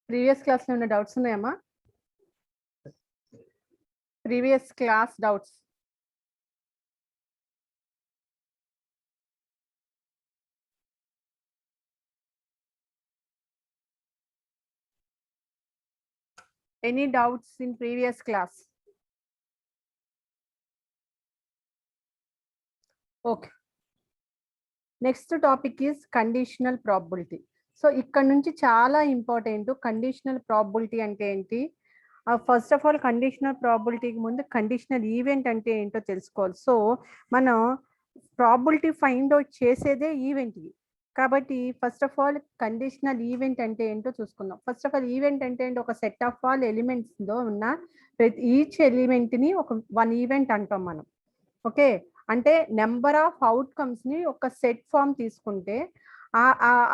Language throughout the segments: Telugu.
ప్రీవియస్ క్లాస్ లో ఉన్న డౌట్స్ ఉన్నాయమ్మా? Previous class doubts. Any doubts in previous class? Okay. Next topic is conditional probability. So ఇక్కడ నుంచి చాలా ఇంపార్టెంట్ కండిషనల్ ప్రాబబిలిటీ అంటే ఏంటి. ఫస్ట్ ఆఫ్ ఆల్ కండిషనల్ ప్రాబబిలిటీకి ముందు కండిషనల్ ఈవెంట్ అంటే ఏంటో తెలుసుకోవాలి. సో మనం ప్రాబబిలిటీ ఫైండ్ అవుట్ చేసేదే ఈవెంట్. కాబట్టి first of all conditional event అంటే ఏంటో చూసుకుందాం. ఫస్ట్ ఆఫ్ ఆల్ ఈవెంట్ అంటే ఏంటి, ఒక సెట్ ఆఫ్ ఆల్ ఎలిమెంట్స్లో ఉన్న ఈచ్ ఎలిమెంట్ని ఒక వన్ ఈవెంట్ అంటాం మనం. ఓకే, అంటే నెంబర్ ఆఫ్ అవుట్కమ్స్ని ఒక సెట్ ఫామ్ తీసుకుంటే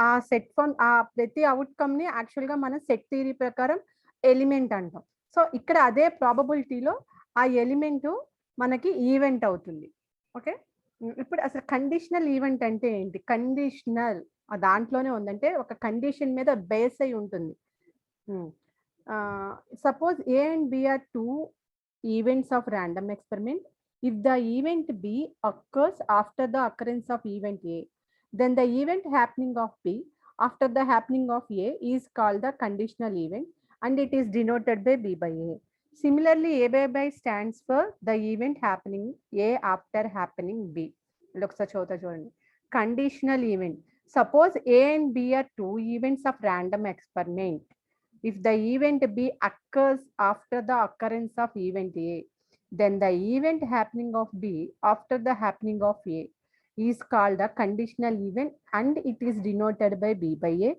ఆ సెట్ ఫామ్ ఆ ప్రతి అవుట్కమ్ని యాక్చువల్గా మనం సెట్ థియరీ ప్రకారం ఎలిమెంట్ అంటాం. సో ఇక్కడ అదే ప్రాబబిలిటీలో ఆ ఎలిమెంట్ మనకి ఈవెంట్ అవుతుంది. ఓకే, ఇప్పుడు అసలు కండిషనల్ ఈవెంట్ అంటే ఏంటి? కండిషనల్ దాంట్లోనే ఉందంటే ఒక కండిషన్ మీద బేస్ అయి ఉంటుంది. Suppose A and B are two events of random experiment. If the event B occurs after the occurrence of event A, then the event happening of B after the happening of A is called the conditional event and it is denoted by B by A. Similarly, A by B stands for the event happening A after happening B. Look, such conditional event. Suppose A and B are two events of random experiment. If the event B occurs after the occurrence of event A, then the event happening of B after the happening of A is called a conditional event and it is denoted by B by A.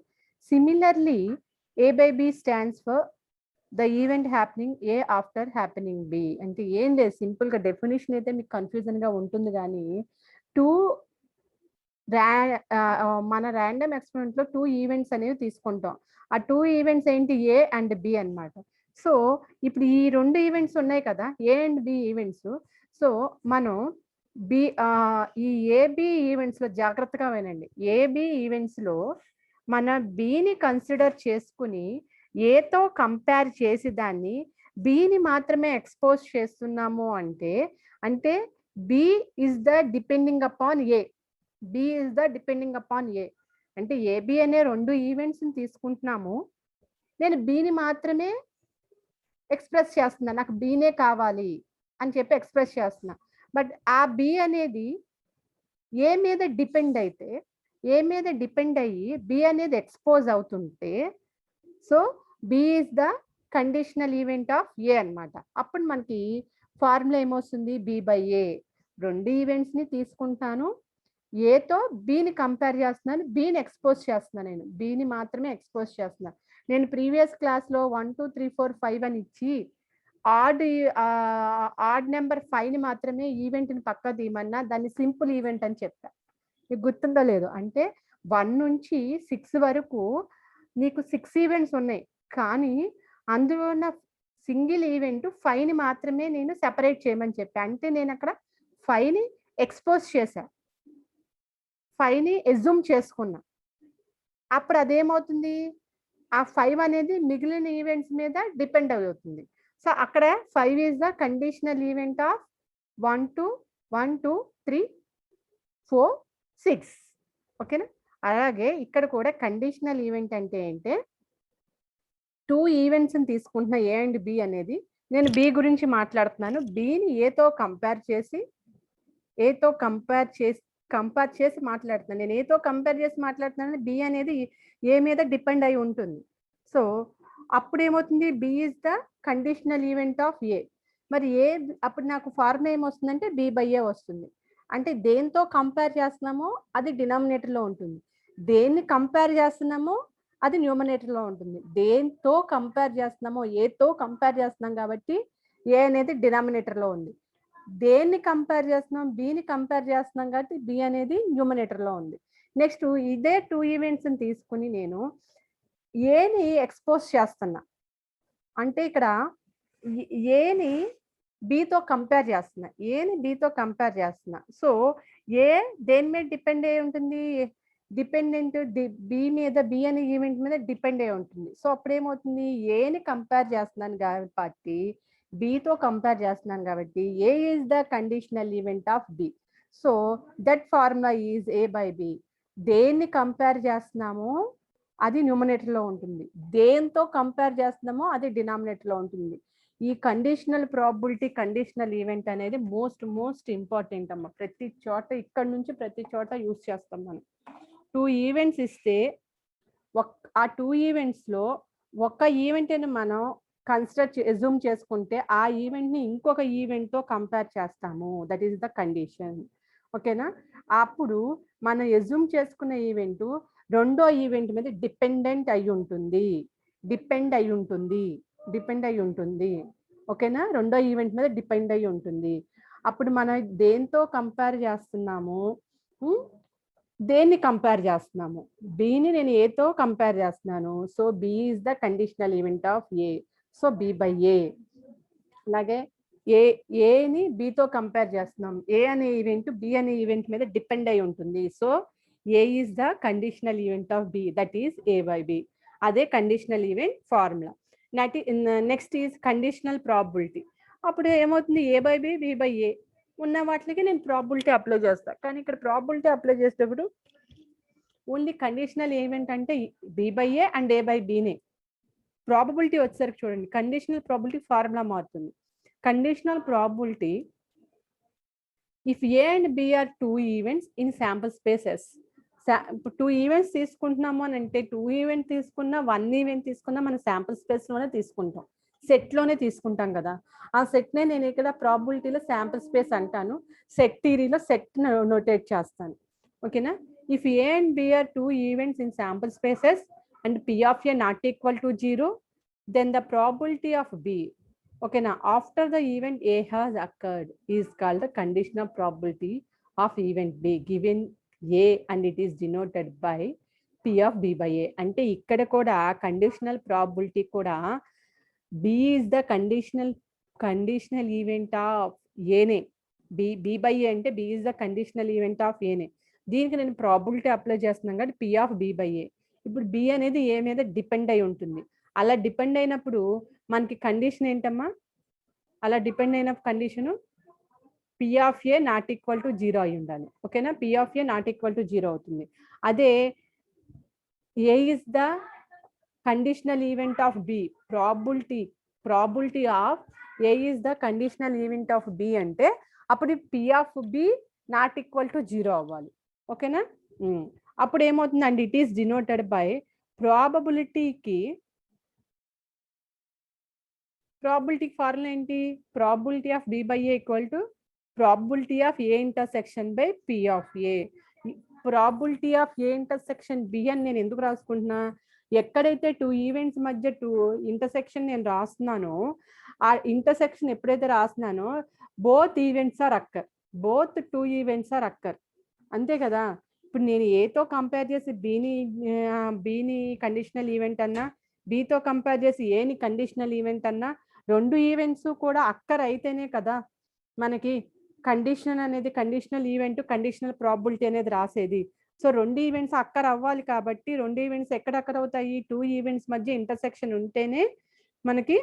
Similarly, A by B stands for the event happening A after happening B. అంటే ఏం లేదు, సింపుల్ గా డెఫినేషన్ అయితే మీకు కన్ఫ్యూజన్ గా ఉంటుంది. కానీ మన ర్యాండమ్ ఎక్స్పెరిమెంట్ లో టూ ఈవెంట్స్ అనేవి తీసుకుంటాం. ఆ టూ ఈవెంట్స్ ఏంటి? ఏ అండ్ బి అన్నమాట. సో ఇప్పుడు ఈ రెండు ఈవెంట్స్ ఉన్నాయి కదా, A and B events. So మనం ఈ ఏబి ఈవెంట్స్లో జాగ్రత్తగా వినండి. ఏబి ఈవెంట్స్లో మన బిని కన్సిడర్ చేసుకుని ఏతో కంపేర్ చేసి దాన్ని బిని మాత్రమే ఎక్స్పోజ్ చేస్తున్నాము అంటే B is the depending upon A. B is the depending upon A అంటే ఏబి అనే రెండు ఈవెంట్స్ని తీసుకుంటున్నాము, నేను బిని మాత్రమే ఎక్స్ప్రెస్ చేస్తున్నా, నాకు బీనే కావాలి అని చెప్పి ఎక్స్ప్రెస్ చేస్తున్నా. బట్ ఆ బి అనేది ఏ మీద డిపెండ్ అయితే, ఏ మీద డిపెండ్ అయ్యి బి అనేది ఎక్స్పోజ్ అవుతుంటే, so B is the conditional event of A అన్నమాట. అప్పుడు మనకి ఫార్ములా ఏమొస్తుంది? B by A. రెండు ఈవెంట్స్ని తీసుకుంటాను, ఏతో బిని కంపేర్ చేస్తున్నాను, బిని ఎక్స్పోజ్ చేస్తున్నాను, నేను బిని మాత్రమే ఎక్స్పోజ్ చేస్తున్నాను. నేను ప్రీవియస్ క్లాస్లో 1 2 3 4 5 అని ఇచ్చి ఆడ్ నెంబర్ 5ని మాత్రమే ఈవెంట్ని పక్క తీయమన్నా దాన్ని సింపుల్ ఈవెంట్ అని చెప్పా. మీకు గుర్తుందో లేదు? అంటే 1 నుంచి 6 వరకు నీకు 6 ఈవెంట్స్ ఉన్నాయి, కానీ అందులో ఉన్న సింగిల్ ఈవెంట్ 5ని మాత్రమే నేను సెపరేట్ చేయమని చెప్పా. అంటే నేను అక్కడ 5ని ఎక్స్పోజ్ చేశా, 5ని ఎజ్యూమ్ చేసుకున్నా. అప్పుడు అదేమవుతుంది? ఆ 5 అనేది మిగిలిన ఈవెంట్స్ మీద డిపెండ్ అవుతుంది. సో అక్కడ 5 is the conditional event of 1 2 3 4 6. ఓకేనా? అలాగే ఇక్కడ కూడా కండిషనల్ ఈవెంట్ అంటే ఏంటి, టూ ఈవెంట్స్ని తీసుకుంటున్న ఏ అండ్ బి అనేది. నేను బి గురించి మాట్లాడుతున్నాను, బిని ఏతో కంపేర్ చేసి మాట్లాడుతున్నాను. నేను ఏతో కంపేర్ చేసి మాట్లాడుతున్నాను, బి అనేది ఏ మీద డిపెండ్ అయి ఉంటుంది. సో అప్పుడు ఏమవుతుంది? B is the conditional event of A. మరి ఏ అప్పుడు నాకు ఫార్ములా ఏమొస్తుందంటే బి బై ఏ వస్తుంది. అంటే దేంతో కంపేర్ చేస్తున్నామో అది డినామినేటర్లో ఉంటుంది, దేన్ని కంపేర్ చేస్తున్నామో అది న్యూమరేటర్లో ఉంటుంది. దేంతో కంపేర్ చేస్తున్నామో ఏతో కంపేర్ చేస్తున్నాం కాబట్టి ఏ అనేది డినామినేటర్లో ఉంది. దేన్ని కంపేర్ చేస్తున్నాం? బిని కంపేర్ చేస్తున్నాం కాబట్టి బి అనేది న్యూమరేటర్లో ఉంది. నెక్స్ట్ ఇదే టూ ఈవెంట్స్ని తీసుకుని నేను ఏని ఎక్స్పోజ్ చేస్తున్నా, అంటే ఇక్కడ ఏని బితో కంపేర్ చేస్తున్నా. సో ఏ దేని మీద డిపెండ్ అయి ఉంటుంది? డిపెండెంట్ బి మీద బి అనే ఈవెంట్ మీద డిపెండ్ అయి ఉంటుంది. సో అప్పుడు ఏమవుతుంది, ఏని కంపేర్ చేస్తున్నాను కాబట్టి బితో కంపేర్ చేస్తున్నాను కాబట్టి A is the conditional event of B. So that formula is A by B. దేన్ని కంపేర్ చేస్తున్నామో అది న్యూమరేటర్లో ఉంటుంది, దేంతో కంపేర్ చేస్తున్నామో అది డినామినేటర్లో ఉంటుంది. ఈ కండిషనల్ ప్రాబిలిటీ కండిషనల్ ఈవెంట్ అనేది మోస్ట్ ఇంపార్టెంట్ అమ్మ. ప్రతి చోట ఇక్కడ నుంచి ప్రతి చోట యూజ్ చేస్తాం మనం. 2 ఈవెంట్స్ ఇస్తే ఆ 2 ఈవెంట్స్లో ఒక ఈవెంట్ అని మనం అజ్యూమ్ చేసుకుంటే ఆ ఈవెంట్ని ఇంకొక ఈవెంట్తో కంపేర్ చేస్తాము. That is the condition. ఓకేనా? అప్పుడు మనం అజ్యూమ్ చేసుకున్న ఈవెంట్ రెండో ఈవెంట్ మీద డిపెండ్ అయి ఉంటుంది. ఓకేనా? రెండో ఈవెంట్ మీద డిపెండ్ అయి ఉంటుంది. అప్పుడు మనం దేంతో కంపేర్ చేస్తున్నాము, దేన్ని కంపేర్ చేస్తున్నాము, బిని నేను ఏతో కంపేర్ చేస్తున్నాను. So B is the conditional event of A. So B by A. అలాగే ఏని బితో కంపేర్ చేస్తున్నాం, ఏ అనే ఈవెంట్ బి అనే ఈవెంట్ మీద డిపెండ్ అయి ఉంటుంది. So A is the conditional event of B, that is A by B. అదే conditional event formula. Next is conditional probability. అప్పుడు ఏమవుతుంది, A by B, B by A ఉన్న వాటికి నేను ప్రాబిలిటీ అప్లై చేస్తాను. కానీ ఇక్కడ ప్రాబిలిటీ అప్లై చేసేటప్పుడు ఓన్లీ కండిషనల్ ఈవెంట్ అంటే B by A and A by బినే. ప్రాబిలిటీ వచ్చేసరికి చూడండి, కండిషనల్ ప్రాబిలిటీ ఫార్ములా మారుతుంది. Conditional probability if A and B are 2 events in sample spaces. 2 events తీసుకుంటున్నాము అని అంటే 2 ఈవెంట్ తీసుకున్నా 1 ఈవెంట్ తీసుకున్నా మన శాంపుల్ స్పేస్లోనే తీసుకుంటాం, సెట్లోనే తీసుకుంటాం కదా. ఆ సెట్నే నేను ఇక్కడ ప్రాబిలిటీలో శాంపుల్ స్పేస్ అంటాను, సెట్ థియరీలో సెట్ నోటేట్ చేస్తాను. ఓకేనా? If A and B are 2 events in sample spaces and P of A not equal to 0, then the probability of B, ఓకేనా, after the event A has occurred is called the conditional probability of event B given A and it is denoted by P of B by A. అంటే ఇక్కడ కూడా కండిషనల్ ప్రాబిలిటీ కూడా B is the conditional event of ఏనే. బి బై ఏ అంటే B is the conditional event of ఏనే. దీనికి నేను ప్రాబిలిటీ అప్లై చేస్తున్నాను కాబట్టి P of B by A. ఇప్పుడు బి అనేది ఏ మీద డిపెండ్ అయి ఉంటుంది. అలా డిపెండ్ అయినప్పుడు మనకి కండిషన్ ఏంటమ్మా, అలా డిపెండ్ అయిన condition P of A not equal to 0 అయి ఉండాలి. ఓకేనా? P of A not equal to 0 అవుతుంది. అదే A is the conditional event of B, probability of A is the conditional event of B అంటే అప్పుడు P of B not equal to 0 అవ్వాలి. ఓకేనా? అప్పుడు ఏమవుతుందండి, it is denoted by probability formula ఏంటి, probability of B by A equal to probability of A intersection by P of A. Probability of A intersection B అని నేను ఎందుకు రాసుకుంటున్నా, ఎక్కడైతే 2 ఈవెంట్స్ మధ్య 2 ఇంటర్సెక్షన్ నేను రాస్తున్నానో ఆ ఇంటర్సెక్షన్ ఎప్పుడైతే రాస్తున్నానో బోత్ 2 ఈవెంట్స్ ఆర్ అక్కర్. అంతే కదా? ఇప్పుడు నేను ఏతో కంపేర్ చేసి బిని కండిషనల్ ఈవెంట్ అన్నా, బితో కంపేర్ చేసి ఏని కండిషనల్ ఈవెంట్ అన్నా, 2 ఈవెంట్స్ కూడా అక్కర్ అయితేనే కదా మనకి కండిషన్ అనేది, కండిషనల్ ఈవెంట్ కండిషనల్ ప్రాబిలిటీ అనేది రాసేది. సో 2 ఈవెంట్స్ అక్కర్ అవ్వాలి కాబట్టి 2 ఈవెంట్స్ ఎక్కడక్కడ అవుతాయి, 2 ఈవెంట్స్ మధ్య ఇంటర్సెక్షన్ ఉంటేనే మనకి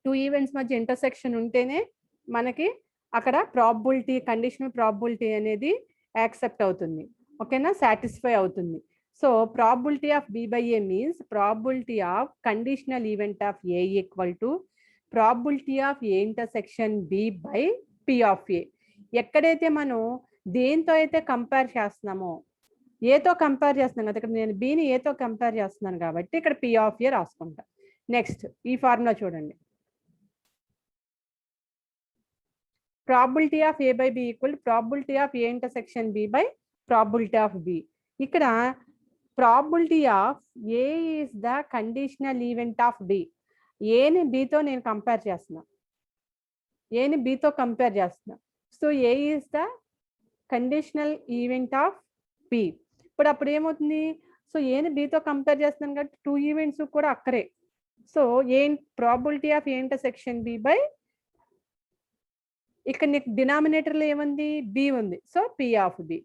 2 ఈవెంట్స్ మధ్య ఇంటర్సెక్షన్ ఉంటేనే మనకి అక్కడ ప్రాబిలిటీ, కండిషనల్ ప్రాబిలిటీ అనేది యాక్సెప్ట్ అవుతుంది. ఓకేనా? సాటిస్ఫై అవుతుంది. So probability of B by A means probability of conditional event of A equal to probability of A intersection B by P of A. ఎక్కడైతే మనం దేంతో అయితే కంపేర్ చేస్తున్నామో, ఏతో కంపేర్ చేస్తున్నాం కదా, ఇక్కడ నేను బిని ఏతో కంపేర్ చేస్తున్నాను కాబట్టి ఇక్కడ పి ఆఫ్ ఏ రాసుకుంటా. నెక్స్ట్ ఈ ఫార్ములా చూడండి, probability of A by B equal probability of A intersection B by probability of B. ఇక్కడ probability of A is the conditional event of B. ఏని బితో నేను కంపేర్ చేస్తున్నా, so A is the conditional event of B. ఇప్పుడు అప్పుడు ఏమవుతుంది, సో ఏని బితో కంపేర్ చేస్తున్నాను కాబట్టి 2 ఈవెంట్స్ కూడా అక్కరే. So probability of A intersection B by, ఇక్కడ నీకు డినామినేటర్లో ఏముంది, బి ఉంది, సో పి ఆఫ్ బి.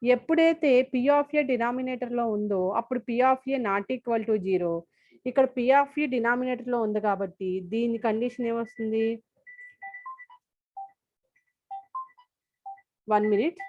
ఎప్పుడైతే పి ఆఫ్ ఏ డినామినేటర్లో ఉందో అప్పుడు P of A not equal to 0. ఇక్కడ పి ఆఫ్ ఏ డినామినేటర్లో ఉంది కాబట్టి దీని కండిషన్ ఏమొస్తుంది? 1 minute.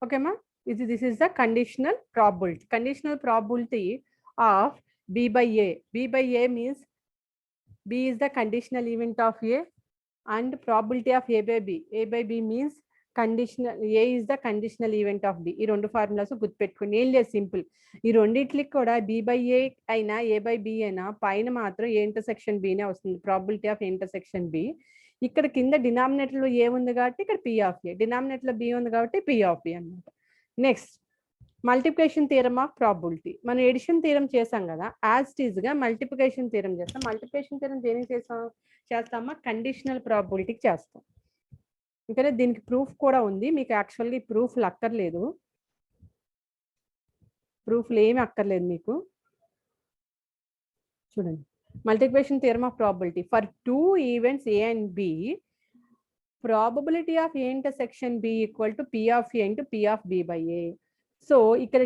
Okay, ma. This is the conditional probability. Conditional probability of B by A. B by A means B is the conditional event of A, and probability of A by B. A by B means conditional, A is the conditional event of B. ఈ రెండు ఫార్ములాస్ గుర్తుపెట్టుకోండి. ఏం లేదు, సింపుల్. ఈ రెండిట్లకి కూడా B by A అయినా A by B అయినా పైన మాత్రం A ఇంటర్సెక్షన్ B నే వస్తుంది. Probability of intersection B. ఇక్కడ కింద డినామినేటర్లో ఏ ఉంది కాబట్టి ఇక్కడ P ఆఫ్ A, డినామినేటర్లో B ఉంది కాబట్టి P ఆఫ్ B అన్నమాట. Next multiplication theorem of probability. మనం ఎడిషన్ థియరమ్ చేసాం కదా, యాజ్ ఇట్ ఈజ్ గా మల్టిప్లికేషన్ థియరమ్ చేస్తాం. మల్టిప్లికేషన్ థియరమ్ దేనికి చేస్తామా? కండిషనల్ ప్రాబిలిటీకి చేస్తాం. ఇంకా దీనికి ప్రూఫ్ కూడా ఉంది. మీకు యాక్చువల్గా ఈ ప్రూఫ్లు అక్కర్లేదు, ప్రూఫ్లు ఏమి అక్కర్లేదు మీకు. చూడండి, multiplication theorem of probability for 2 events A and B, probability of A intersection B equal to P of A into P of B by A. So ఇక్కడ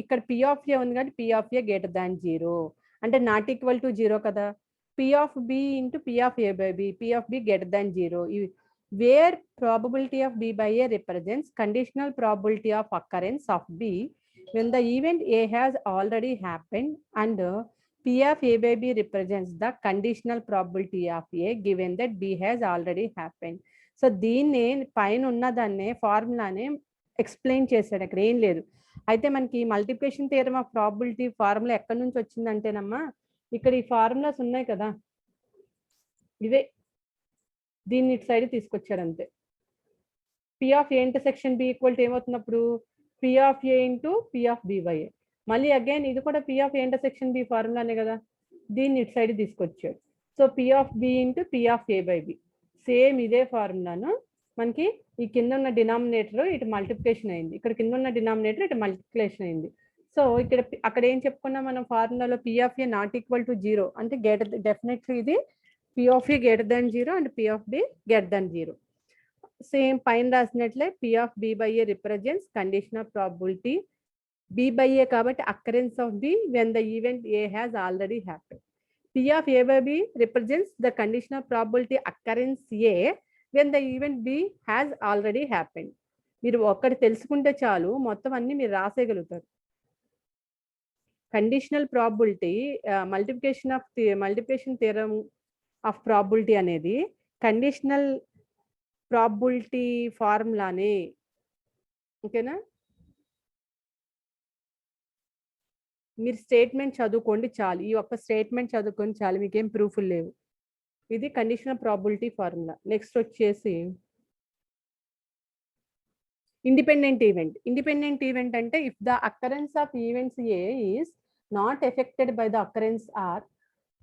ఇక్కడ P of A ఉంది కాబట్టి P of A greater than 0, అంటే నాట్ ఈక్వల్ టు 0 కదా. P of B into P of A by B, P of B greater than 0, where probability of B by A represents conditional probability of occurrence of B when the event A has already happened, and P of A by B represents the conditional probability of A given that B has already happened. So దీన్ని పైన ఉన్నదాన్నే ఫార్ములానే ఎక్స్ప్లెయిన్ చేశాడు, అక్కడ ఏం లేదు. అయితే మనకి multiplication theorem of probability formula ఎక్కడి నుంచి వచ్చిందంటేనమ్మా, ఇక్కడ ఈ ఫార్ములాస్ ఉన్నాయి కదా, ఇవే దీన్ని ఇటు సైడ్ తీసుకొచ్చారు అంతే. P of A intersection B equal to ఏమవుతున్నప్పుడు P of A into P of B by A. మళ్ళీ అగైన్ ఇది కూడా P of A intersection B ఫార్ములానే కదా, దీన్ని ఇటు సైడ్ తీసుకొచ్చాడు. So P of B into P of A by B, same ఇదే ఫార్ములాను మనకి ఈ కింద ఉన్న డినామినేటర్ ఇటు మల్టిప్లికేషన్ అయింది, ఇక్కడ కింద ఉన్న డినామినేటర్ ఇటు మల్టిప్లికేషన్ అయింది. సో ఇక్కడ అక్కడ ఏం చెప్పుకున్నాం మనం ఫార్ములాలో? P of A not equal to 0 అంటే డెఫినెట్లీ ఇది P of A greater than 0 and P of B greater than 0. Same పైన రాసినట్లే P of B by A represents condition of probability B by A కాబట్టి occurrence of B when the event A has already happened. P of A by B represents the condition of probability occurrence A when the event B has already happened. మీరు ఒక్కటి తెలుసుకుంటే చాలు, మొత్తం అన్ని మీరు రాసేయగలుగుతారు. Conditional probability multiplication theorem of probability అనేది కండిషనల్ ప్రాబిలిటీ ఫార్ములానే. ఓకేనా? మీరు స్టేట్మెంట్ చదువుకోండి చాలు, ఈ ఒక్క స్టేట్మెంట్ చదువుకోండి చాలు, మీకేం ప్రూఫ్లు లేవు. ఇది కండిషనల్ ప్రాబిలిటీ ఫార్ములా. నెక్స్ట్ వచ్చేసి ఇండిపెండెంట్ ఈవెంట్. ఇండిపెండెంట్ ఈవెంట్ అంటే if the occurrence of events A is not affected by the occurrence or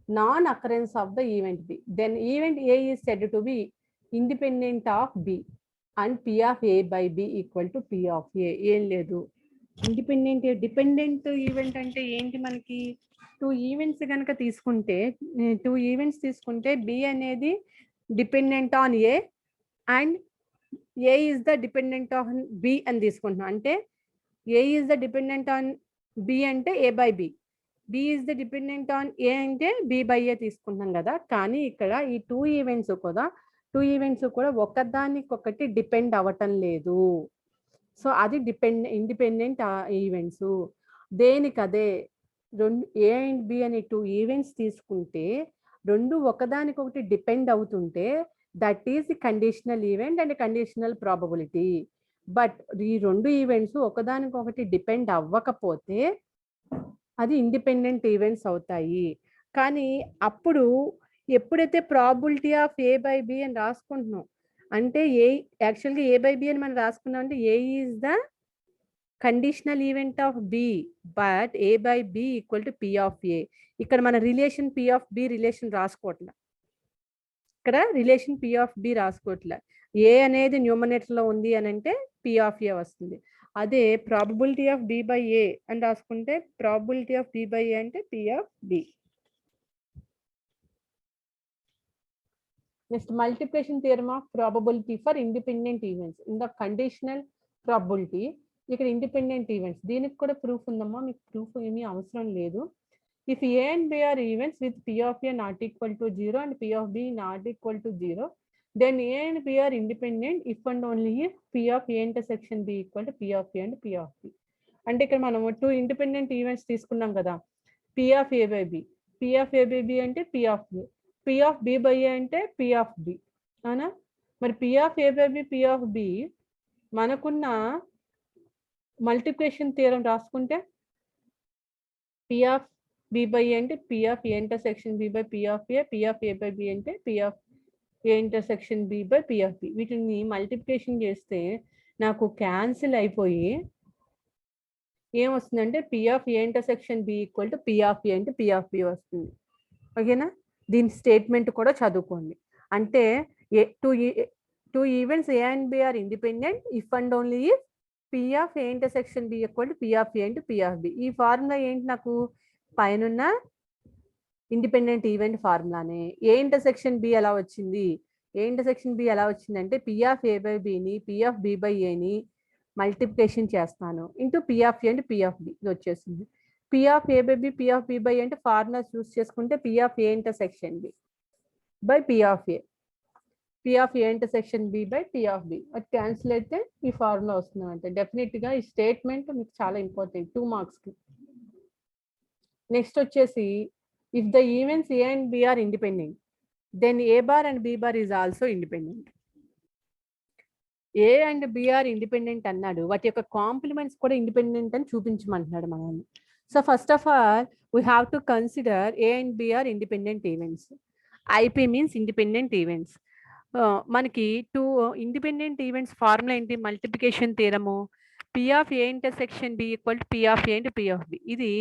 non occurrence of the event B, then event A is said to be independent of B and P of A by B equal to P of A. ఏం లేదు, డిపెండెంట్ ఈవెంట్ అంటే ఏంటి? మనకి టూ ఈవెంట్స్ కనుక తీసుకుంటే బి అనేది dependent on A and A is the dependent on B అని తీసుకుంటున్నాం. అంటే A is the dependent on B అంటే A by B, B is the dependent on A అంటే బి బై ఏ తీసుకుంటున్నాం కదా. కానీ ఇక్కడ ఈ టూ ఈవెంట్స్ కూడా ఒకదానికొకటి డిపెండ్ అవ్వటం లేదు. సో అది ఇండిపెండెంట్ ఈవెంట్స్. దేనికదే రెండు ఏ అండ్ బి అనే టూ ఈవెంట్స్ తీసుకుంటే రెండు ఒకదానికొకటి డిపెండ్ అవుతుంటే that is the conditional event and conditional probability. But ఈ రెండు ఈవెంట్స్ ఒకదానికొకటి డిపెండ్ అవ్వకపోతే అది ఇండిపెండెంట్ ఈవెంట్స్ అవుతాయి. కానీ అప్పుడు ఎప్పుడైతే probability of A by B అని రాసుకుంటున్నాం అంటే యాక్చువల్గా ఏ బై బి అని మనం రాసుకున్నాం అంటే A is the conditional event of B but A by B equal to P of A. ఇక్కడ మన relation P of B relation రాసుకోవట్లే, ఇక్కడ రిలేషన్ పి ఆఫ్ బి రాసుకోవట్లే. ఏ అనేది న్యూమరేటర్లో ఉంది అని అంటే పి ఆఫ్ ఏ వస్తుంది. అదే probability of B by A అని రాసుకుంటే probability of B by A అంటే P of B. Next multiplication theorem of probability for independent events in the conditional probability. ఇక్కడ ఇండిపెండెంట్ ఈవెంట్స్, దీనికి కూడా ప్రూఫ్ ఉందమ్మా, మీకు ప్రూఫ్ ఏమీ అవసరం లేదు. If A and B are events with P of A not equal to 0 and P of B not equal to 0, then A and B are independent if and only if P of A intersection B equal to P of A and P of B. అంటే ఇక్కడ మనం టూ ఇండిపెండెంట్ ఈవెంట్స్ తీసుకున్నాం కదా, P of A by B, P of A by B అంటే P of A, P of B by A అంటే P of B, అవునా? మరి P of A by B, P of B మనకున్న మల్టిప్లికేషన్ థియరం రాసుకుంటే P of B by A అంటే P of A intersection B by P of A, P of A by B అంటే P of A intersection B by P of B. వీటిని మల్టిప్లికేషన్ చేస్తే నాకు క్యాన్సిల్ అయిపోయి ఏమొస్తుందంటే P of A intersection B equal to P of A అంటే పి ఆఫ్ బి వస్తుంది. ఓకేనా? దీని స్టేట్మెంట్ కూడా చదువుకోండి. అంటే two events A and B are independent if and only if P of A intersection B equal to P of A అంటే పి ఆఫ్ బి. ఈ ఫార్ములా ఏంటి? నాకు పైన ఇండిపెండెంట్ ఈవెంట్ ఫార్ములానే. ఏ ఇంటర్సెక్షన్ బి ఎలా వచ్చింది? ఏ ఇంటర్సెక్షన్ బి ఎలా వచ్చిందంటే పి ఆఫ్ ఏ బై బిని పి ఆఫ్ బి బై ఏని మల్టిప్లికేషన్ చేస్తాను ఇంటూ పి ఆఫ్ ఏ అంటే పి ఆఫ్ బి, ఇది వచ్చేసింది. P of A by B, P of B by అంటే ఫార్ములా చూస్ చేసుకుంటే P of A intersection B by P of A, P of A intersection B by P of B. అది క్యాన్సిల్ అయితే ఈ ఫార్ములా వస్తుంది. అంటే డెఫినెట్గా ఈ స్టేట్మెంట్ మీకు చాలా ఇంపార్టెంట్ 2 మార్క్స్కి. నెక్స్ట్ వచ్చేసి if the events A and B are independent, then A bar and B bar is also independent. A and B are independent అన్నాడు, వాటి యొక్క కాంప్లిమెంట్స్ కూడా ఇండిపెండెంట్ అని చూపించమంటున్నాడు మనల్ని. So first of all we have to consider A and B are independent events. IP మీన్స్ ఇండిపెండెంట్ ఈవెంట్స్. మనకి టూ ఇండిపెండెంట్ ఈవెంట్స్ ఫార్ములా ఏంటి? Multiplication theorem P of A intersection B equal to P of A and P of B. ఇది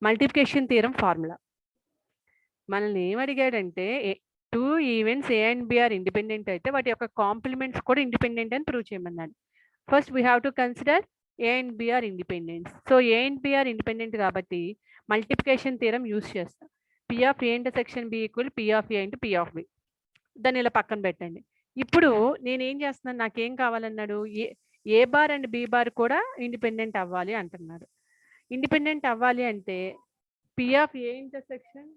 మల్టిప్లికేషన్ థియరం ఫార్ములా. మనల్ని ఏమడిగాడంటే two events A and B are independent అయితే వాటి యొక్క కాంప్లిమెంట్స్ కూడా ఇండిపెండెంట్ అని ప్రూవ్ చేయమన్నాడు. First we have to consider A and B are independent. So A and B are independent కాబట్టి మల్టిప్లికేషన్ థియరం యూస్ చేస్తాం. P of A intersection B equal P of A into P of B. దాన్ని ఇలా పక్కన పెట్టండి. ఇప్పుడు నేనేం చేస్తున్నాను, నాకేం కావాలన్నాడు? A bar and B bar కూడా ఇండిపెండెంట్ అవ్వాలి అంటున్నాడు. ఇండిపెండెంట్ అవ్వాలి అంటే P of A intersection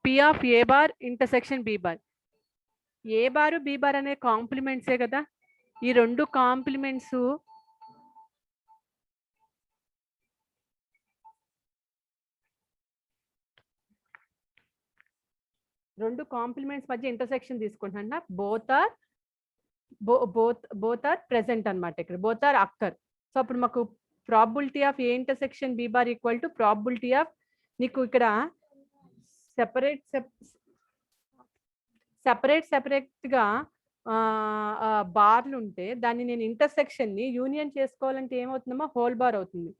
P of A bar intersection B bar. A bar B bar అనే కాంప్లిమెంట్సే కదా. ఈ రెండు కాంప్లిమెంట్స్ మధ్య ఇంటర్సెక్షన్ తీసుకుంటున్నా. బోత్ ఆర్ ప్రెసెంట్ అనమాట. ఇక్కడ బోత్ ఆర్ అక్కర్. సో అప్పుడు మాకు probability of A intersection B bar equal to probability of, నీకు ఇక్కడ సెపరేట్ గా బార్లు ఉంటే దాన్ని నేను ఇంటర్సెక్షన్ ని యూనియన్ చేసుకోవాలంటే ఏమవుతుందమ్మా, హోల్ బార్ అవుతుంది.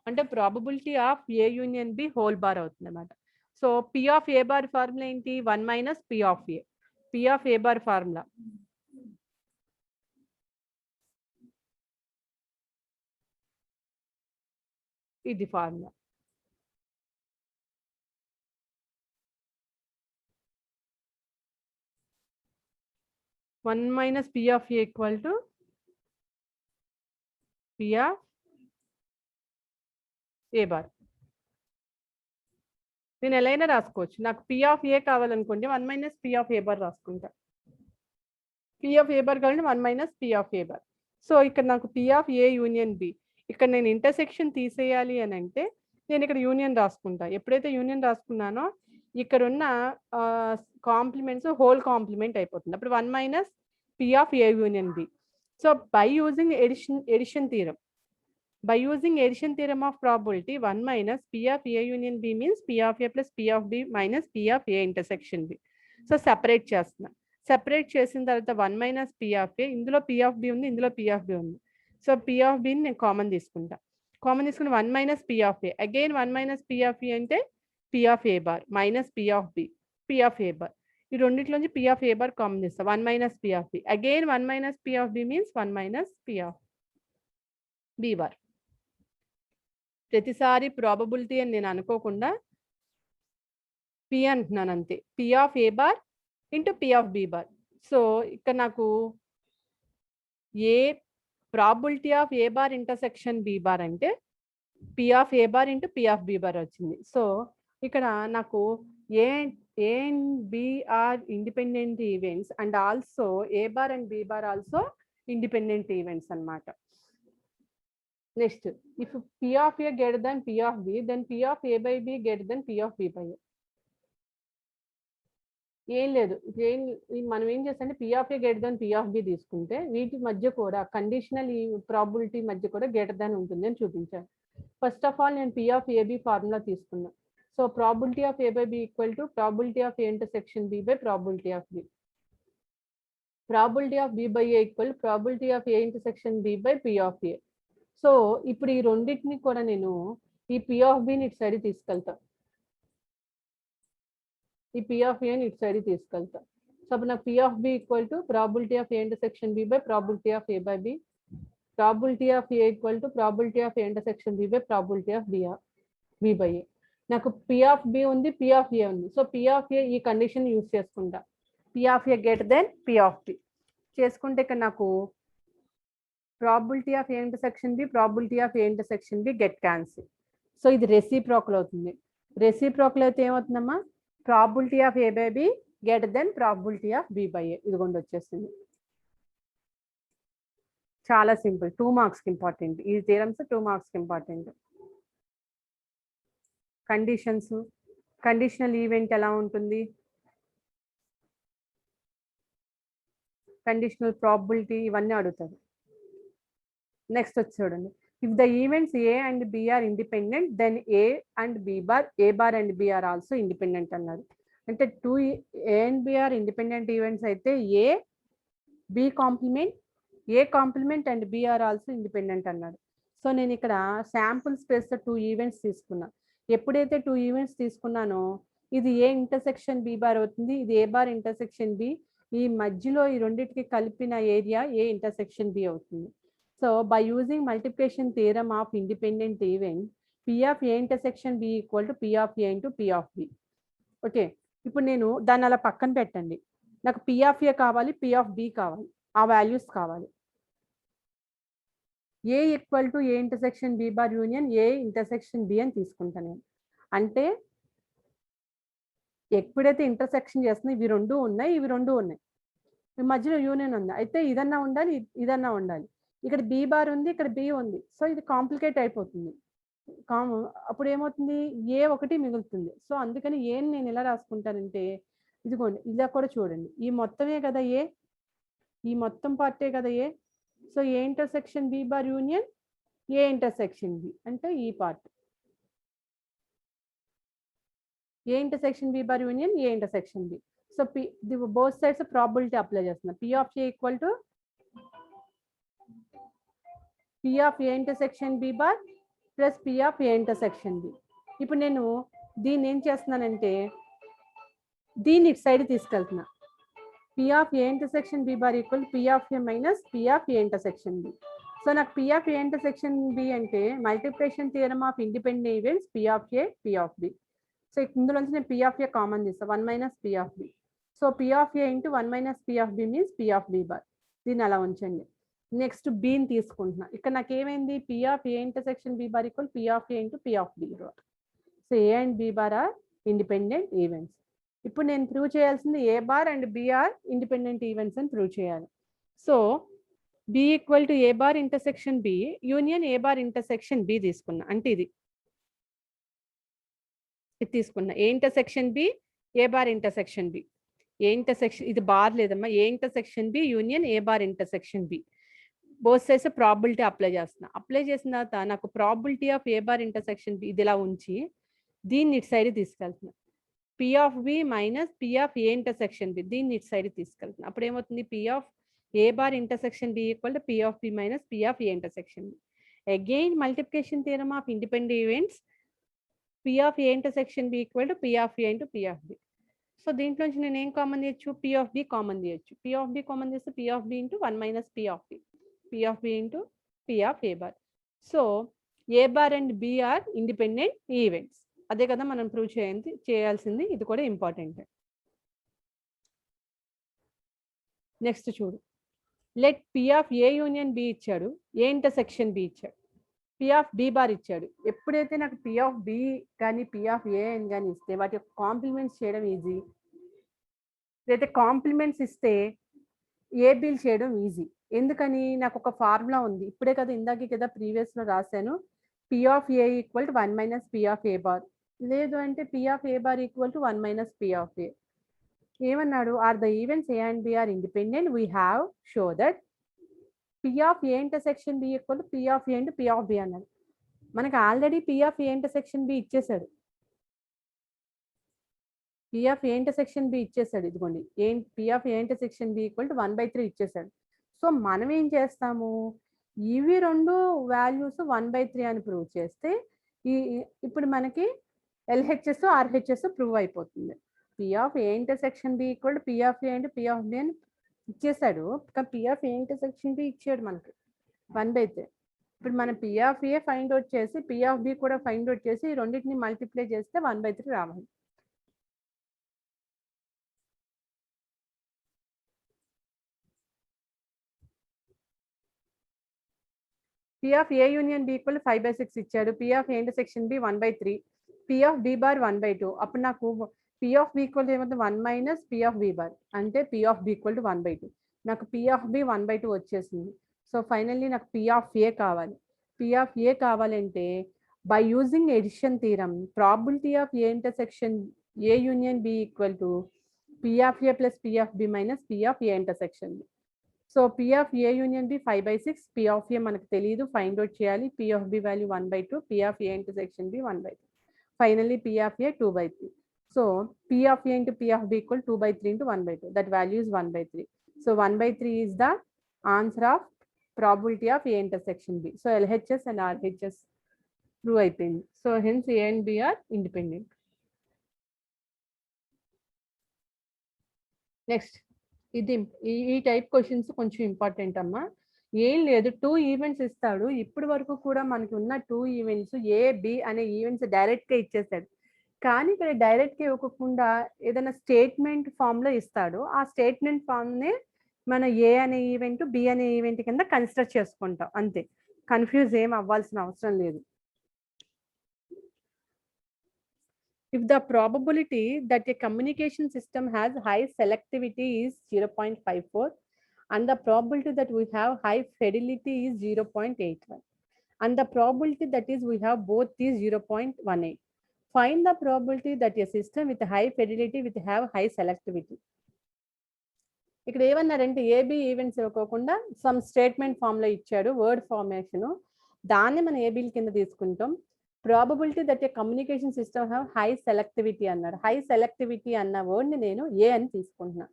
అంటే probability of A union B whole bar అవుతుంది అన్నమాట. So P of A bar formula ఏంటి, 1 minus P of A. P of A bar formula ఇది formula. One minus P of A equal to P of A bar. నేను ఎలా అయినా రాసుకోవచ్చు. నాకు పి ఆఫ్ ఏ కావాలనుకోండి 1 minus P of A bar రాసుకుంటా. పి ఆఫ్ ఏ బార్ కావాలంటే 1 minus P of A bar. So ఇక్కడ నాకు P of A union B. ఇక్కడ నేను ఇంటర్సెక్షన్ తీసేయాలి అని అంటే నేను ఇక్కడ యూనియన్ రాసుకుంటా. ఎప్పుడైతే యూనియన్ రాసుకున్నానో ఇక్కడ ఉన్న కాంప్లిమెంట్స్ హోల్ కాంప్లిమెంట్ అయిపోతుంది. అప్పుడు 1 minus P of A union B. So by using addition theorem, by using addition theorem of probability, 1 minus P of A union B means P of A plus P of B minus P of A intersection B. So separate చేస్తున్నా. సెపరేట్ చేసిన తర్వాత 1 మైనస్ P of A, ఇందులో P of B ఉంది, ఇందులో P of B ఉంది. సో P of B ని నేను కామన్ తీసుకుంటా. కామన్ తీసుకుని 1 minus P of A, again 1 minus P of A అంటే P of A bar minus P of B, P of A bar. ఈ రెండిట్లోంచి P of A bar common తీస్తా. 1 minus P of B, again 1 minus P of B means 1 minus P of B bar. ప్రతిసారి ప్రాబబిలిటీ అని నేను అనుకోకుండా పి అంటున్నాను అంతే. P of A bar into P of B bar. So ఇక్కడ నాకు A probability of A bar intersection B bar అంటే P of A bar into P of B bar వచ్చింది. సో ఇక్కడ నాకు A and B are independent events and also A bar and B bar also independent events అన్నమాట. Next, if P of A greater than P of B, then P of A by B greater than P of B by A. ఏం లేదు, మనం ఏం చేస్తామంటే P of A greater than P of B తీసుకుంటే వీటి మధ్య కూడా కండిషనల్ ఈ ప్రాబిలిటీ మధ్య కూడా గ్రేటర్ దాన్ ఉంటుంది అని చూపించాను. ఫస్ట్ ఆఫ్ ఆల్ నేను P of AB ఫార్ములా తీసుకున్నా. So probability of A by B equal to probability of A intersection B by probability of B. Probability of B by A equal probability of A intersection B by P of A. So ఇప్పుడు ఈ రెండింటిని కూడా నేను ఈ P of B ని ఇటు సైడ్ తీసుకెళ్తా. ఈ P of A ని ఇటు సైడ్ తీసుకెళ్తా. సో అప్పుడు నాకు P of B equal to probability of A intersection B by probability of A by B. Probability of A equal to probability of A intersection B by probability of B by A. నాకు P of B ఉంది, P of A ఉంది. సో P of A ఈ కండిషన్ యూజ్ చేసుకుంటా. P of A greater then P of B చేసుకుంటే ఇక్కడ నాకు probability of A intersection B, probability of A intersection B get cancel. So ఇది రెసిప్రోకల్ అవుతుంది. రెసిప్రోకల్ అయితే ఏమవుతుందమ్మా, probability of A by B greater then probability of B by A. ఇదిగోండి వచ్చేసింది. చాలా సింపుల్, 2 మార్క్స్కి ఇంపార్టెంట్. ఈ థియరమ్స్ 2 మార్క్స్కి ఇంపార్టెంట్. కండిషన్స్, కండిషనల్ ఈవెంట్ ఎలా ఉంటుంది, కండిషనల్ ప్రాబిలిటీ ఇవన్నీ అడుగుతారు. నెక్స్ట్ వచ్చి చూడండి, if the events A and B are independent then A and B bar, A bar and B are also independent అన్నారు. అంటే 2 A and B are independent events అయితే A B complement, A complement and B are also independent అన్నాడు. సో నేను ఇక్కడ శాంపుల్ స్పేస్ 2 ఈవెంట్స్ తీసుకున్నా. ఎప్పుడైతే 2 ఈవెంట్స్ తీసుకున్నానో ఇది ఏ ఇంటర్సెక్షన్ బి బార్ అవుతుంది, ఇది ఏ బార్ ఇంటర్సెక్షన్ బి. ఈ మధ్యలో ఈ రెండింటికి కలిపిన ఏరియా ఏ ఇంటర్సెక్షన్ బి అవుతుంది. So by using multiplication theorem of independent event, P of A intersection B equal to P of A into P of B. Okay, ఇప్పుడు నేను దాన్ని అలా పక్కన పెట్టండి. నాకు P of A కావాలి, P of B కావాలి, ఆ వాల్యూస్ కావాలి. A equal to A intersection B bar union A intersection B అని తీసుకుంటాను నేను. అంటే ఎప్పుడైతే ఇంటర్సెక్షన్ చేస్తున్నా ఇవి రెండు ఉన్నాయి, ఇవి రెండు ఉన్నాయి. మధ్యలో యూనియన్ ఉంది. అయితే ఇదన్నా ఉండాలి, ఇదన్నా ఉండాలి. ఇక్కడ బి బార్ ఉంది, ఇక్కడ బి ఉంది. సో ఇది కాంప్లికేట్ అయిపోతుంది. అప్పుడు ఏమవుతుంది, ఏ ఒకటి మిగులుతుంది. సో అందుకని ఏని నేను ఎలా రాసుకుంటానంటే, ఇదిగోండి ఇలా కూడా చూడండి, ఈ మొత్తమే కదా ఏ, ఈ మొత్తం పార్టే కదా A. So A intersection B bar union A intersection B అంటే ఈ part. A intersection B bar union A intersection B. So both sides probability apply చేస్తున్నా. P of A equal to P of A intersection B bar plus P of A intersection B. ఇప్పుడు నేను దీన్ని ఏం చేస్తున్నానంటే, దీన్ని ఇటు సైడ్ తీసుకెళ్తున్నా. P of A intersection B bar equal P of A minus P of A intersection B. So నాకు P of A intersection B అంటే multiplication theorem of independent events P of A P of B. So ఇందులోంచి నేను పి ఆఫ్ ఏ కామన్ తీస్తాను, 1 minus P of B. So P of A into 1 minus P of B means P of B bar. దీన్ని అలా ఉంచండి. నెక్స్ట్ బిని తీసుకుంటున్నా. ఇక్కడ నాకు ఏమైంది, P of A intersection B bar equal P of A into P of B bar. So A and B bar are independent events. ఇప్పుడు నేను ప్రూవ్ చేయాల్సింది A bar and B are independent events అని ప్రూవ్ చేయాలి. So B equal to A bar intersection B union A bar intersection B తీసుకున్నా. అంటే ఇది తీసుకున్నా, A intersection B A bar intersection B. A intersection, ఇది బార్ లేదమ్మా, A intersection B union A bar intersection B. Both sides probability apply చేస్తున్నా. అప్లై చేసిన తర్వాత నాకు probability of A bar intersection B ఇది ఇలా ఉంచి దీన్ని ఇటు సైడ్ తీసుకెళ్తున్నా. P of B minus P of A intersection B, దీన్ని ఇటు సైడ్ తీసుకెళ్తున్నా. అప్పుడు ఏమవుతుంది, P of A bar intersection B equal to P of B minus P of A intersection B. Again multiplication theorem of independent events P of A intersection B equal to P of A into P of B. So దీంట్లోంచి నేను ఏం కామన్ తీయచ్చు, పి ఆఫ్ బి కామన్ తీయచ్చు. పి ఆఫ్ బి కామన్ తీస్తే P of B into 1 minus P of B, P of B into P of A bar. So A bar and B are independent events. అదే కదా మనం ప్రూవ్ చేయాల్సింది. ఇది కూడా ఇంపార్టెంట్. నెక్స్ట్ చూడు, let P of A union B ఇచ్చాడు, ఏ ఇంటర్సెక్షన్ బి ఇచ్చాడు, పి ఆఫ్ బి బార్ ఇచ్చాడు. ఎప్పుడైతే నాకు పి ఆఫ్ బి కానీ పి ఆఫ్ ఏ అని కానీ ఇస్తే వాటి యొక్క కాంప్లిమెంట్స్ చేయడం ఈజీ. అయితే కాంప్లిమెంట్స్ ఇస్తే ఏ బిల్ చేయడం ఈజీ. ఎందుకని, నాకు ఒక ఫార్ములా ఉంది. ఇప్పుడే కదా, ఇందాకే కదా ప్రీవియస్లో రాశాను, P of A equal to 1 minus P of A bar. లేదు అంటే P of A bar equal to 1 minus P of A. ఏమన్నాడు, are the events A and B are independent, we have show that P of A intersection B equal to P of A and P of B అన్నాడు. మనకు already P of A intersection B ఇచ్చేసాడు. P of A intersection B ఇచ్చేసాడు. ఇదిగోండి, P of A intersection B equal to 1/3 ఇచ్చేసాడు. సో మనం ఏం చేస్తాము, ఇవి రెండు వాల్యూస్ 1/3 అని ప్రూవ్ చేస్తే ఇప్పుడు మనకి ఎల్హెచ్ఎస్ ఆర్హెచ్ఎస్ ప్రూవ్ అయిపోతుంది. P of A intersection B equal to P of A and P of B అని ఇచ్చేసాడు. కానీ P of A intersection B ఇచ్చాడు మనకి 1/3. ఇప్పుడు మనం P of A find out చేసి పి ఆఫ్ బి కూడా ఫైండ్ అవుట్ చేసి రెండింటిని మల్టిప్లై చేస్తే 1/3 రావాలి. P of A union B equal 5/6 ఇచ్చాడు. P of A intersection B 1/3, P of B bar 1/2. అప్పుడు నాకు పి ఆఫ్ బి ఈక్వల్ ఏమవుతుంది, 1 minus P of B bar అంటే P of B equal to 1/2. నాకు పి ఆఫ్ బి 1/2 వచ్చేసింది. సో ఫైనల్లీ నాకు పి ఆఫ్ ఏ కావాలి. పి ఆఫ్ ఏ కావాలంటే by using addition theorem probability of A intersection A union B equal to P of A plus P of B minus P of A intersection B. So P of A union B 5/6, P of A మనకు తెలియదు, ఫైండ్ అవుట్ చేయాలి. P of B value 1/2, P of A intersection B 1/3, finally P of A 2/3. So P of A into P of B equal 2/3 into 1/2, that value is 1/3. సో 1/3 is the answer of probability of A intersection B. So LHS and RHS prove అయిపోయింది. So hence A and B are independent. Next, ఇది ఈ టైప్ క్వశ్చన్స్ కొంచెం ఇంపార్టెంట్ అమ్మా. ఏం లేదు, 2 ఈవెంట్స్ ఇస్తాడు. ఇప్పటి వరకు కూడా మనకి ఉన్న 2 ఈవెంట్స్ ఏ బి అనే ఈవెంట్స్ డైరెక్ట్గా ఇచ్చేసాడు. కానీ ఇక్కడ డైరెక్ట్గా ఇవ్వకుండా ఏదైనా స్టేట్మెంట్ ఫామ్లో ఇస్తాడు. ఆ స్టేట్మెంట్ ఫామ్నే మన ఏ అనే ఈవెంట్ బి అనే ఈవెంట్ కింద కన్సిడర్ చేసుకుంటాం, అంతే. కన్ఫ్యూజ్ ఏం అవ్వాల్సిన అవసరం లేదు. if the probability that a communication system has high selectivity is 0.54 and the probability that we have high fidelity is 0.81 and the probability that is we have both is 0.18. Find the probability that a system with high fidelity with have high selectivity. ఇక్కడ ఏమన్నారంటే ఏబి ఈవెంట్స్ ఇవ్వకుండా సమ్ స్టేట్మెంట్ ఫామ్ లో ఇచ్చాడు వర్డ్ ఫార్మేషన్, దాన్ని మనం ఏబిల్ కింద తీసుకుంటాం. Probability that a communication system have high selectivity అన్నాడు. హై సెలెక్టివిటీ అన్న వర్డ్ ని నేను ఏ అని తీసుకుంటున్నా.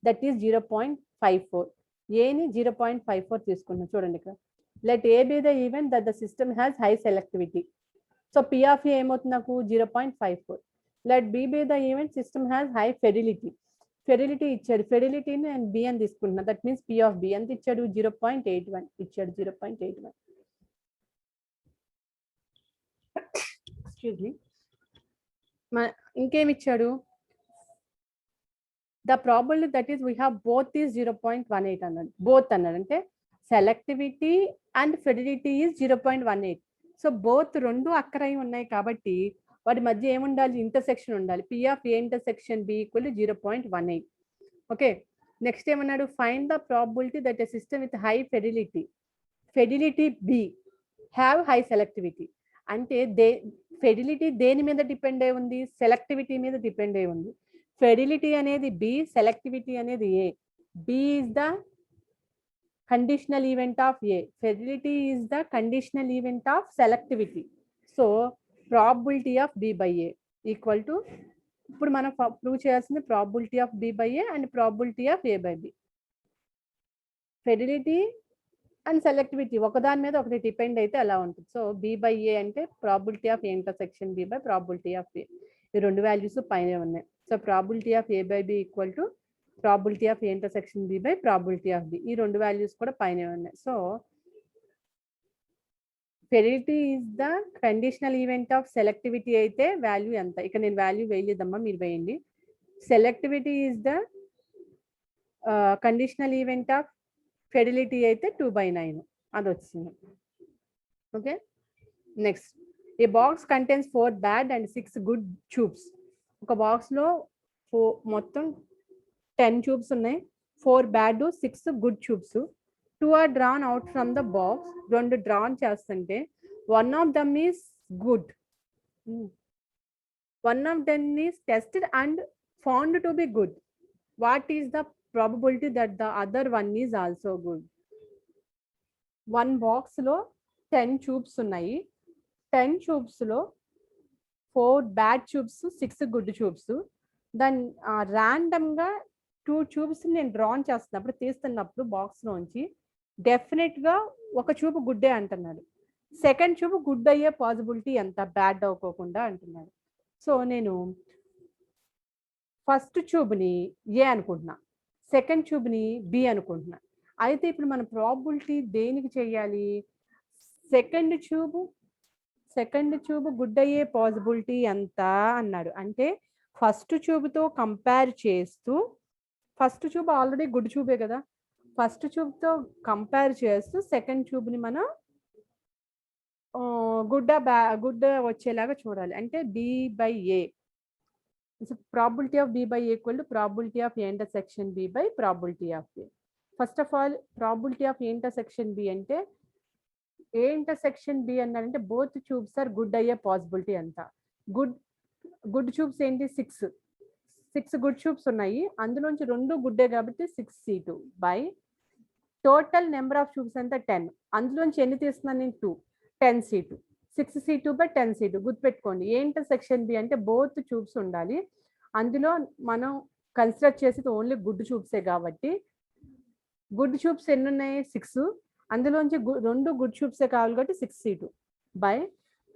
That is 0.54. ఏని 0.54 తీసుకుంటున్నా. చూడండి ఇక్కడ let A be the event that the system has high selectivity. So P of A ఏమవుతుంది నాకు 0.54. Let B be the event system has high fidelity. Fidelity ఇచ్చాడు, ఫెడిలిటీని నేను బి అని తీసుకుంటున్నా. That means P of B ఎంత ఇచ్చాడు 0.81 ఇచ్చాడు. 0.81 ఎక్స్క్యూజ్ మీ. ఇంకేమి ఇచ్చాడు? The probability that is we have both is 0.18 అన్నాడు. బోత్ అన్నాడు అంటే selectivity and fidelity is 0.18. So both రెండు అక్కరై ఉన్నాయి కాబట్టి వాటి మధ్య ఏముండాలి? ఇంటర్సెక్షన్ ఉండాలి. P of A intersection B equal 0.18. Okay, next ఏమన్నాడు? Find the probability that a system with high fidelity be have high selectivity. అంటే ఫెడిలిటీ దేని మీద డిపెండ్ అయి ఉంది? సెలెక్టివిటీ మీద డిపెండ్ అయి ఉంది. ఫెడిలిటీ అనేది బి, సెలెక్టివిటీ అనేది A. B is the conditional event of A, fidelity is the conditional event of selectivity. So probability of B by A equal to, ఇప్పుడు మనం ప్రూవ్ చేయాల్సింది probability of B by A and probability of A by B. Fidelity and selectivity ఒకదాని మీద ఒకటి డిపెండ్ అయితే అలా ఉంటుంది. సో బి బై ఏ అంటే probability of A intersection B by probability of A. ఈ రెండు వాల్యూస్ పైన ఉన్నాయి. So probability of A by B equal to probability of A intersection B by probability of B. ఈ రెండు వాల్యూస్ కూడా పైన ఉన్నాయి. So fidelity is the conditional event of selectivity అయితే వాల్యూ ఎంత? ఇక్కడ నేను వాల్యూ వేయలేదమ్మా, మీరు వేయండి. Selectivity is the conditional event of fidelity అయితే 2/9 అది వచ్చింది. Okay, next A box contains 4 bad and 6 good tubes. ఒక బాక్స్లో మొత్తం 10 ట్యూబ్స్ ఉన్నాయి. 4 bad 6 good tubes. 2 are drawn out from the box. 2 drawn చేస్తుంటే one of them is good. One of them is tested and found to be good. What is the probability that the other one is also good? One box లో 10 tubes ఉన్నాయి. 10 tubes లో 4 bad tubes, 6 good tubes. దాని random గా 2 tubes నేను డ్రాన్ చేస్తున్నప్పుడు, తీస్తున్నప్పుడు బాక్స్ లోంచి డెఫినెట్ గా ఒక ట్యూబ్ గుడ్డే అంటున్నాడు. సెకండ్ ట్యూబ్ గుడ్ అయ్యే పాసిబిలిటీ ఎంత? బ్యాడ్ అవ్వకోకుండా అంటున్నాడు. సో నేను ఫస్ట్ ట్యూబ్ని ఏ అనుకుంటున్నా, సెకండ్ ట్యూబ్ని బి అనుకుంటున్నా. అయితే ఇప్పుడు మన ప్రాబబిలిటీ దేనికి చేయాలి? సెకండ్ ట్యూబ్ గుడ్ అయ్యే పాసిబిలిటీ ఎంత అన్నాడు. అంటే ఫస్ట్ ట్యూబ్తో కంపేర్ చేస్తూ, ఫస్ట్ ట్యూబ్ ఆల్రెడీ గుడ్ ట్యూబే కదా, ఫస్ట్ ట్యూబ్తో కంపేర్ చేస్తూ సెకండ్ ట్యూబ్ని మనం గుడ్ వచ్చేలాగా చూడాలి. అంటే B by A, probability of B by A equal to probability of A intersection B by probability of A. First of all probability of A intersection B అంటే ఏ ఇంటర్సెక్షన్ బి అన్నారంటే బోత్ ట్యూబ్స్ ఆర్ గుడ్ అయ్యే పాసిబిలిటీ ఎంత? గుడ్ ట్యూబ్స్ ఏంటి? 6 గుడ్ ట్యూబ్స్ ఉన్నాయి. అందులోంచి 2 గుడ్డే కాబట్టి 6C2 by total number of tubes ఎంత? 10. అందులోంచి ఎన్ని తీస్తున్నాను నేను? 2. 10C2. 6C2 by 10C2. గుర్తుపెట్టుకోండి, ఏ ఇంటర్సెక్షన్ బి అంటే బోత్ ట్యూబ్స్ ఉండాలి. అందులో మనం కన్సిడర్ చేసేది ఓన్లీ గుడ్ ట్యూబ్సే కాబట్టి గుడ్ ట్యూబ్స్ ఎన్ని ఉన్నాయి? 6. అందులోంచి 2 గుడ్ ట్యూబ్సే కావాలి కాబట్టి 6C2 by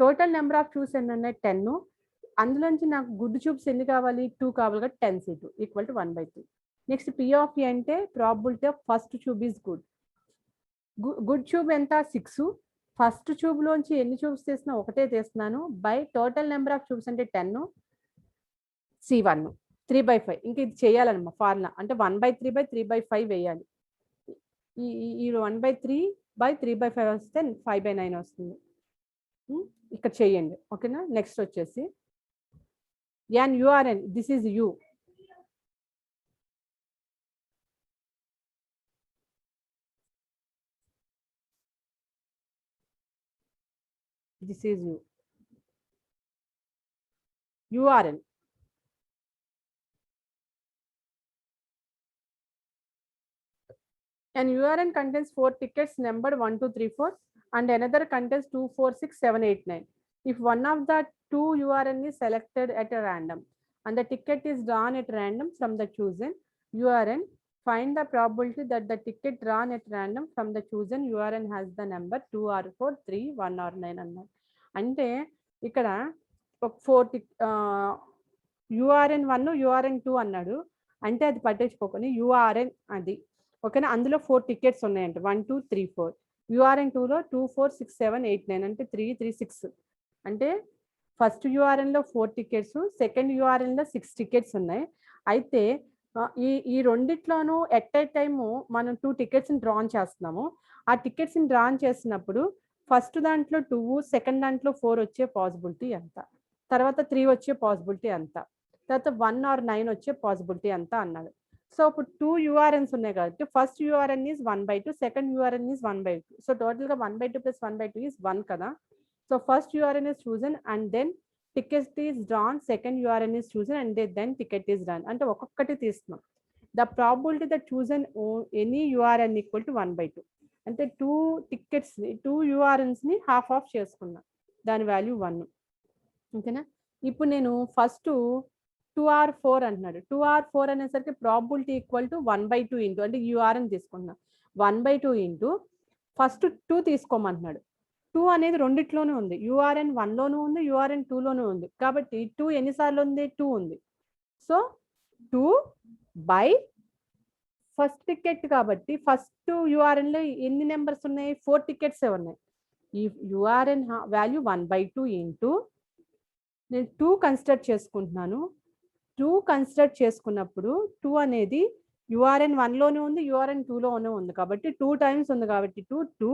total number of tubes ఎన్ని ఉన్నాయి? 10. అందులోంచి నాకు గుడ్ ట్యూబ్స్ ఎన్ని కావాలి? 2 కావాలి కాబట్టి 10C2 equal to 1/3. Next P of A అంటే probability of first tube is good. Good tube ఎంత? 6. ఫస్ట్ ట్యూబ్లోంచి ఎన్ని ట్యూబ్స్ తీసినా ఒకటే తీస్తున్నాను by total number of tubes అంటే 10 C1 3/5. ఇంక ఇది చేయాలన్నమా ఫార్ములా, అంటే 1/3 బై 3/5 వేయాలి. ఈ 1/3 బై 3/5 వస్తే 5/9 వస్తుంది. ఇక్కడ చేయండి. ఓకేనా? నెక్స్ట్ వచ్చేసి and URN, this is U. This is U. URN. And URN contains 4 tickets numbered 1, 2, 3, 4, and another contains 2, 4, 6, 7, 8, 9. If one of the 2 URN is selected at a random and the ticket is drawn at random from the chosen URN, find the probability that the ticket drawn at random from the chosen URN has the number 2 or 4, 3, 1 or 9 అన్నారు. అంటే ఇక్కడ ఒక 4 URN 1 URN 2 అన్నాడు. అంటే అది పట్టించుకోకొని URN అది ఓకేనా. అందులో 4 టికెట్స్ ఉన్నాయంట 1, 2, 3, 4. URN 2లో 2, 4, 6, 7, 8, 9 అంటే 3, 3, 6. అంటే ఫస్ట్ URNలో 4 టికెట్స్, సెకండ్ URNలో 6 టికెట్స్ ఉన్నాయి. అయితే ఈ రెండిట్లోనూ ఎట్ ఏ టైము మనం 2 టికెట్స్ని డ్రాన్ చేస్తున్నాము. ఆ టికెట్స్ని డ్రాన్ చేసినప్పుడు ఫస్ట్ దాంట్లో 2, సెకండ్ దాంట్లో 4 వచ్చే పాసిబిలిటీ ఎంత, తర్వాత 3 వచ్చే పాసిబిలిటీ ఎంత, తర్వాత 1 or 9 వచ్చే పాసిబిలిటీ ఎంత అన్నాడు. సో ఇప్పుడు 2 URNs ఉన్నాయి కాబట్టి first URN is 1/2, second URN is 1/2. So టోటల్గా 1/2 + 1/2 ఈజ్ 1 కదా. So first URN is chosen and then ticket is drawn, second URN is chosen and then ticket is drawn. అంటే ఒక్కొక్కటి తీస్తున్నాం. The probability that chosen any URN equal to 1/2. అంటే 2 టికెట్స్ని 2 URNస్ని హాఫ్ ఆఫ్ చేసుకున్నాం, దాని వాల్యూ 1. ఓకేనా. ఇప్పుడు నేను ఫస్ట్ 2 or 4 అంటున్నాడు. 2 or 4 అనేసరికి ప్రాబిలిటీ ఈక్వల్ టు 1/2 ఇంటూ అంటే URN తీసుకున్నా 1/2 ఇంటూ ఫస్ట్ 2 తీసుకోమంటున్నాడు. 2 అనేది రెండిట్లోనే ఉంది. URN 1లోనూ ఉంది, URN 2లోనూ ఉంది. కాబట్టి 2 ఎన్నిసార్లు ఉంది? 2 ఉంది. సో 2 బై ఫస్ట్ టికెట్ కాబట్టి ఫస్ట్ URNలో ఎన్ని నెంబర్స్ ఉన్నాయి? 4 టికెట్స్ ఉన్నాయి. ఈ URN వాల్యూ 1/2 ఇంటూ నేను 2 కన్సిడర్ చేసుకుంటున్నాను. 2 కన్సిడర్ చేసుకున్నప్పుడు 2 అనేది URN 1లోనే ఉంది, URN 2లోనే ఉంది కాబట్టి 2 టైమ్స్ ఉంది కాబట్టి 2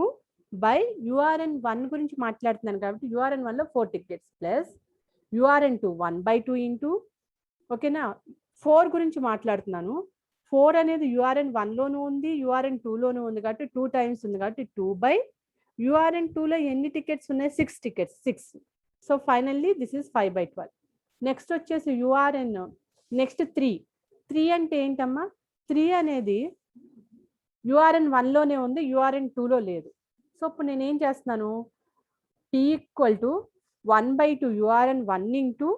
బై URN 1 గురించి మాట్లాడుతున్నాను కాబట్టి URN 1లో 4 tickets plus URN 2 1/2 into ఓకేనా. 4 గురించి మాట్లాడుతున్నాను. 4 అనేది URN 1లోనూ ఉంది, URN 2లోనూ ఉంది కాబట్టి 2 టైమ్స్ ఉంది కాబట్టి 2 బై URN 2లో ఎన్ని టికెట్స్ ఉన్నాయి? 6 tickets 6. So finally this is 5/12. Next వచ్చేసి URN నెక్స్ట్ 3 అంటే ఏంటమ్మా? 3 అనేది URN 1లోనే ఉంది, URN 2లో లేదు. సో ఇప్పుడు నేను ఏం చేస్తున్నాను? T equal to 1/2 URN 1 into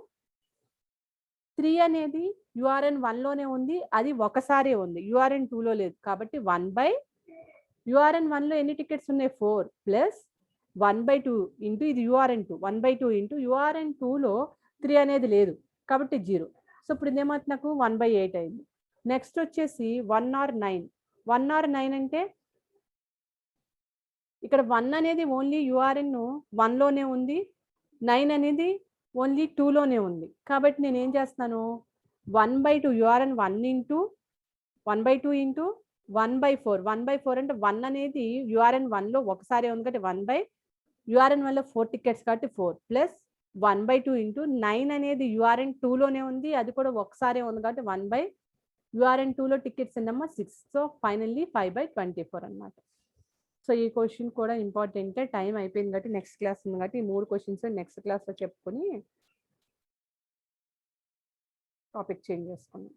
3 అనేది URN 1లోనే ఉంది, అది ఒకసారే ఉంది, URN 2లో లేదు కాబట్టి 1 URN 1లో ఎన్ని టికెట్స్ ఉన్నాయి? 4 ప్లస్ 1/2 ఇంటూ ఇది URN 2 1/2 ఇంటూ URN 2లో 3 అనేది లేదు కాబట్టి 0. సో ఇప్పుడు ఇదేమవుతుంది? నాకు 1/8 అయింది. నెక్స్ట్ వచ్చేసి 1 or 9. 1 or 9 అంటే ఇక్కడ 1 అనేది ఓన్లీ URN 1లోనే ఉంది, 9 అనేది ఓన్లీ 2లోనే ఉంది కాబట్టి నేను ఏం చేస్తున్నాను? 1/2 URN 1 ఇంటూ 1/2 ఇంటూ 1/4. 1/4 అంటే 1 అనేది URN 1లో ఒకసారి ఉంది కాబట్టి 1 URN 1లో 4 టికెట్స్ కాబట్టి 4 ప్లస్ 1/2 ఇంటూ 9 అనేది URN 2లోనే ఉంది, అది కూడా ఒకసారి ఉంది కాబట్టి 1 URN 2లో టికెట్స్ ఎన్నమ్మా? 6. సో ఫైనల్లీ 5/24 అన్నమాట. సో ఈ క్వశ్చన్ కూడా ఇంపార్టెంటే. టైం అయిపోయింది కాబట్టి నెక్స్ట్ క్లాస్ ఉంది కాబట్టి ఈ 3 క్వశ్చన్స్ నెక్స్ట్ క్లాస్లో చెప్పుకొని టాపిక్ చేంజ్ చేసుకున్నాం.